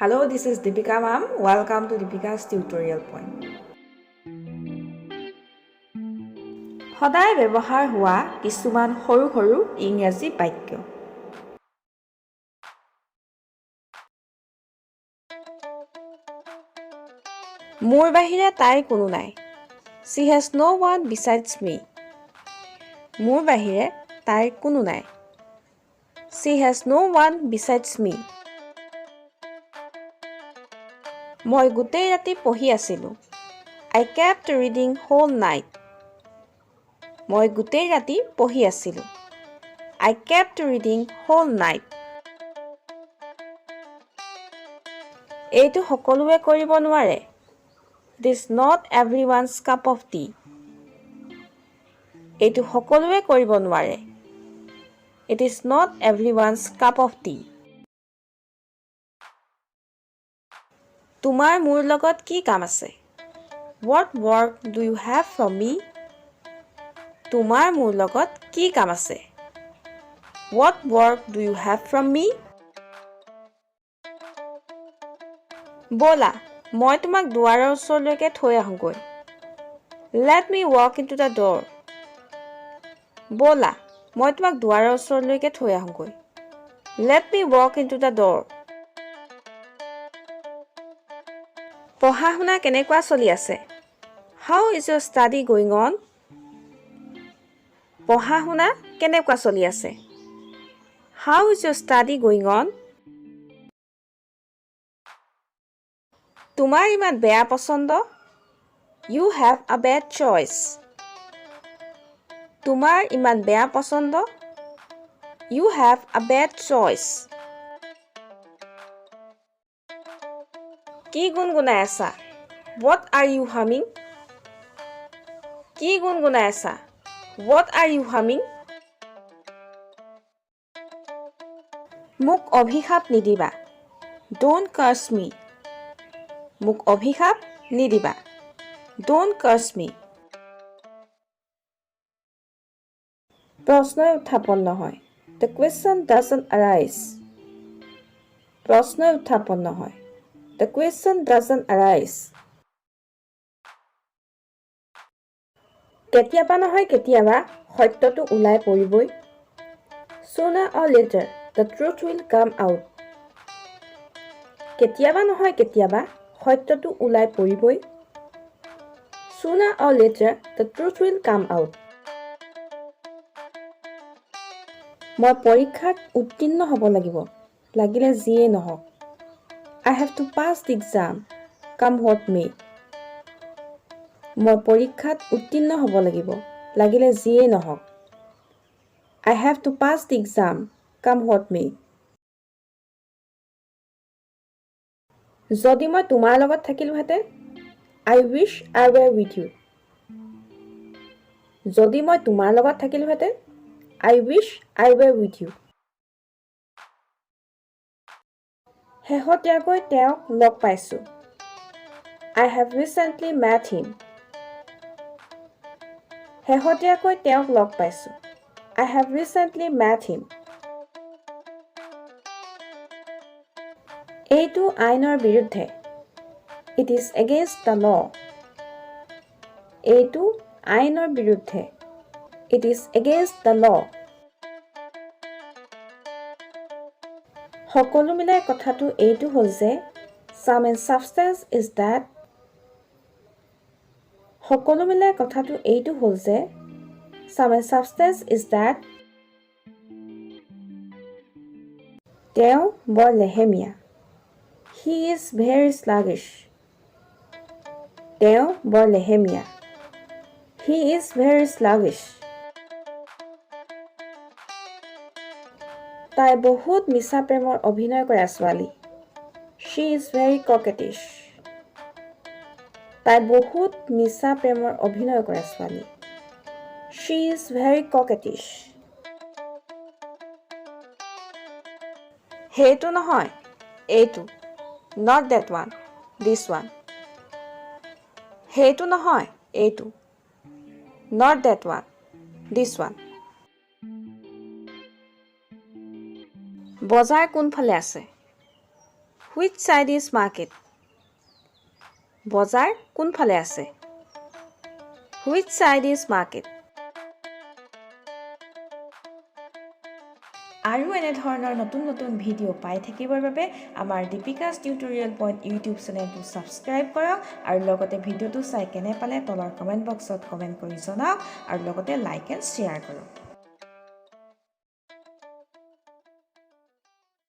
Hello, this is Deepika ma'am. Welcome to Deepika's tutorial point. সদায় ব্যৱহাৰ হোৱা কিছুমান সৰু সৰু ইংৰাজী বাক্য। মোৰ বাহিৰে তাইৰ কোনো নাই। She has no one besides me. মোৰ বাহিৰে তাইৰ কোনো নাই। She has no one besides me. মই গোটেই ৰাতি পঢ়ি আছিলোঁ। I kept reading whole night. মই গোটেই ৰাতি পঢ়ি আছিলোঁ। I kept reading whole night. এইটো সকলোৱে কৰিব নোৱাৰে। It is not everyone's cup of tea. এইটো সকলোৱে কৰিব নোৱাৰে। It is not everyone's cup of tea. তোমাৰ মোৰ লগত কি কাম আছে? What work do you have from me? তোমাৰ মোৰ লগত কি কাম আছে? What work do you have from me? ব'লা, মই তোমাক দুৱাৰৰ ওচৰলৈকে থৈ আহোঁগৈ। Let me walk into the door. ব'লা, মই তোমাক দুৱাৰৰ ওচৰলৈকে থৈ আহোঁগৈ। Let me walk into the door. পঢ়া শুনা কেনেকুৱা চলি আছে? How is your study going on? পঢ়া শুনা কেনেকুৱা চলি আছে? How is your study going on? তোমাৰ ইমান বেয়া পছন্দ? You have a bad choice. তোমাৰ ইমান বেয়া পছন্দ? You have a bad choice. কি গুণগুণাই আছা? What are you humming? কি গুণগুণাই আছা? What are you humming? মোক অভিশাপ নিদিবা। Don't curse me. মোক অভিশাপ নিদিবা। Don't curse me. প্ৰশ্নই উত্থাপন নহয়। The question doesn't arise. প্ৰশ্নই উত্থাপন নহয়। The question doesn't arise. কেতিয়াবা নহয় কেতিয়াবা সত্যটো ওলাই পৰিবই। Sooner or later, the truth will come out. কেতিয়াবা নহয় কেতিয়াবা সত্যটো ওলাই পৰিবই। Sooner or later, the truth will come out. মই পৰীক্ষাত উত্তীৰ্ণ হ'ব লাগিব, লাগিলে যিয়েই নহওক। I have to pass the exam, come what may. মই পৰীক্ষাত উত্তীৰ্ণ হ'ব লাগিব, লাগিলে যিয়েই নহওক। I have to pass the exam, come what may. যদি মই তোমাৰ লগত থাকিলোহেঁতেন, I wish I were with you. যদি মই তোমাৰ লগত থাকিলোহেঁতেন, I wish I were with you. শেহতীয়াকৈ তেওঁক লগ পাইছোঁ। I have recently met him. শেহতীয়াকৈ তেওঁক লগ পাইছোঁ। I have recently met him. এইটো আইনৰ বিৰুদ্ধে। It is against the law. এইটো আইনৰ বিৰুদ্ধে। It is against the law. সকলো মিলাই কথাটো এইটো হ'ল যে sum and substance is that. সকলো মিলাই কথাটো এইটো হ'ল যে sum and substance is that তেওঁ বৰ লেহেমীয়া। He is very sluggish. তেওঁ বৰ লেহেমীয়া। He is very sluggish. তাই বহুত মিছা প্ৰেমৰ অভিনয় কৰা ছোৱালী। She is very coquettish. তাই বহুত মিছা প্ৰেমৰ অভিনয় কৰা ছোৱালী। She is very coquettish. সেইটো নহয়, এইটো। Not that one, this one. সেইটো নহয়, এইটো। Not that one, this one. বজাৰ কোনফালে আছে? Which side is market? বজাৰ কোনফালে আছে? Which side is market? আৰু এনে ধৰণৰ নতুন ভিডিঅ' পাই থাকিবৰ বাবে আমাৰ দীপিকাছ টিউটৰিয়েল পইণ্ট ইউটিউব চেনেলটো ছাবস্ক্ৰাইব কৰক আৰু লগতে ভিডিঅ'টো চাই কেনে পালে তলৰ কমেণ্ট বক্সত কমেণ্ট কৰি জনাওক আৰু লগতে লাইক এণ্ড শ্বেয়াৰ কৰক